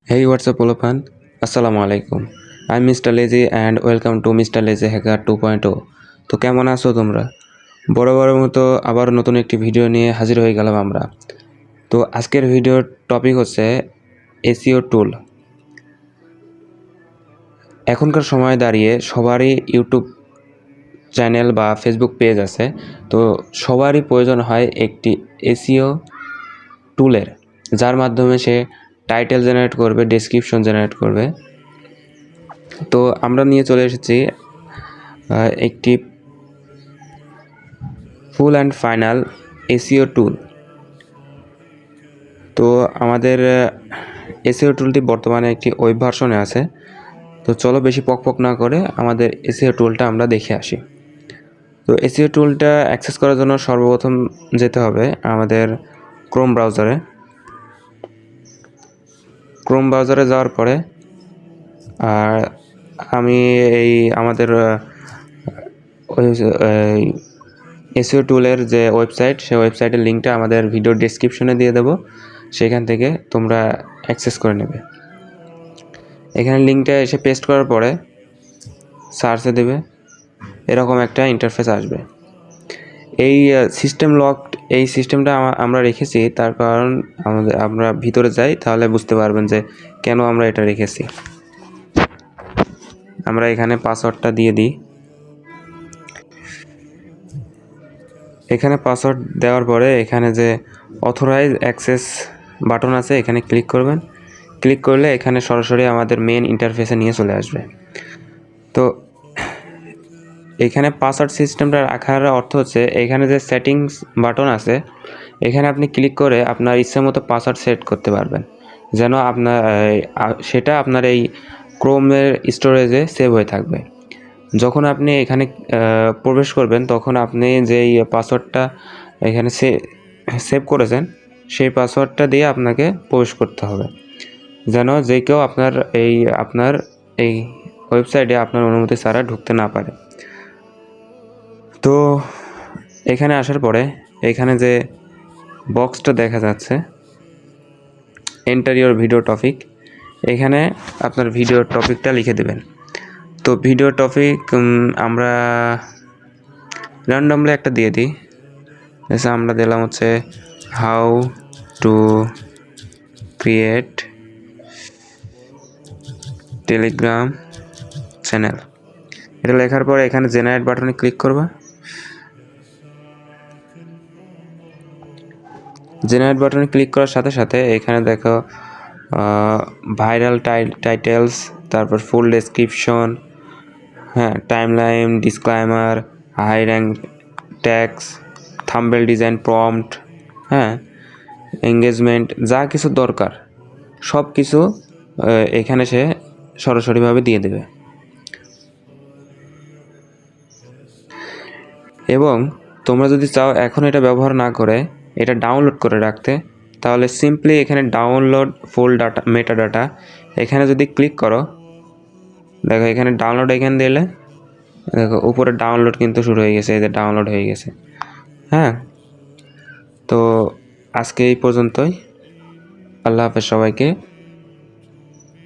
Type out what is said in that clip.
Hey, what's up, Olopan? Assalamu alaikum. I'm Mr. Lazy and welcome to Mr. Lazy Hacker 2.0. তো কেমন আছো তোমরা? বরাবরের মতো আবার নতুন একটি ভিডিও নিয়ে হাজির হয়ে গেলাম আমরা। তো আজকের ভিডিওর টপিক হচ্ছে এসইও টুল। এখনকার সময় দাঁড়িয়ে সবারই ইউটিউব চ্যানেল বা ফেসবুক পেজ আছে, তো সবারই প্রয়োজন হয় একটি এসইও টুলের, যার মাধ্যমে সে টাইটেল জেনারেট করবে, ডেসক্রিপশন জেনারেট করবে। তো আমরা নিয়ে চলে এসেছি একটি ফুল অ্যান্ড ফাইনাল এসইও টুল। তো আমাদের এসইও টুলটি বর্তমানে একটি ওয়েব ভার্সনে আছে। তো চলো বেশি পক না করে আমাদের এসইও টুলটা আমরা দেখে আসি। তো এসইও টুলটা অ্যাক্সেস করার জন্য সর্বপ্রথম যেতে হবে আমাদের ক্রোম ব্রাউজারে যাওয়ার পরে আমি এই আমাদের এসইও টুলের যে ওয়েবসাইট, সেই ওয়েবসাইটের লিঙ্কটা আমাদের ভিডিও ডেসক্রিপশনে দিয়ে দেবো, সেখান থেকে তোমরা অ্যাক্সেস করে নেবে। এখানে লিঙ্কটা এসে পেস্ট করার পরে সার্চে দেবে, এরকম একটা ইন্টারফেস আসবে। এই এই সিস্টেমটা আমরা রেখেছি, তার কারণ আমরা ভিতরে যাই, তাহলে বুঝতে পারবেন যে কেন আমরা এটা রেখেছি। আমরা এখানে পাসওয়ার্ডটা দিয়ে দিই। এখানে পাসওয়ার্ড দেওয়ার পরে এখানে যে অথরাইজ অ্যাক্সেস বাটন আছে, এখানে ক্লিক করবেন। ক্লিক করলে এখানে সরাসরি আমাদের মেন ইন্টারফেসে নিয়ে চলে আসবে। তো এখানে পাসওয়ার্ড সিস্টেমটা রাখার অর্থ হচ্ছে, এখানে যে সেটিংস বাটন আছে, এখানে আপনি ক্লিক করে আপনার ইচ্ছে মতো পাসওয়ার্ড সেট করতে পারবেন, যেন সেটা আপনার এই ক্রোমের স্টোরেজে সেভ হয়ে থাকবে। যখন আপনি এখানে প্রবেশ করবেন, তখন আপনি যেই পাসওয়ার্ডটা এখানে সেভ করেছেন, সেই পাসওয়ার্ডটা দিয়ে আপনাকে প্রবেশ করতে হবে, যেন যে কেউ আপনার এই ওয়েবসাইটে আপনার অনুমতি ছাড়া ঢুকতে না পারে। তো এখানে আসার পরে এখানে যে বক্সটা দেখা যাচ্ছে, এন্টার ইওর ভিডিও টপিক, এখানে আপনার ভিডিও টপিকটা লিখে দেবেন। তো ভিডিও টপিক আমরা র্যান্ডমলি একটা দিয়ে দিই। এসে আমরা দিলাম হচ্ছে how to create Telegram channel. এটা লেখার পরে এখানে জেনারেট বাটনে ক্লিক করবা। জেনারেট বাটনে ক্লিক করার সাথে সাথে এখানে দেখো ভাইরাল টাইটেলস, তারপর ফুল ডেসক্রিপশন, হ্যাঁ, timeline, disclaimer, high rank tags, thumbnail design, prompt, হ্যাঁ, এঙ্গেজমেন্ট, যা কিছু দরকার সব কিছু এখানে সে সরাসরিভাবে দিয়ে দেবে। এবং তোমরা যদি চাও এখন এটা ব্যবহার না করে এটা ডাউনলোড করে রাখতে, তাহলে সিম্পলি এখানে ডাউনলোড ফুল ডাটা, মেটা ডাটা, এখানে যদি ক্লিক করো, দেখো এখানে ডাউনলোড, এখানে দিলে দেখো উপরে ডাউনলোড কিন্তু শুরু হয়ে গেছে, এই যে ডাউনলোড হয়ে গেছে। হ্যাঁ, তো আজকে এই পর্যন্তই। আল্লাহ হাফেজ সবাইকে।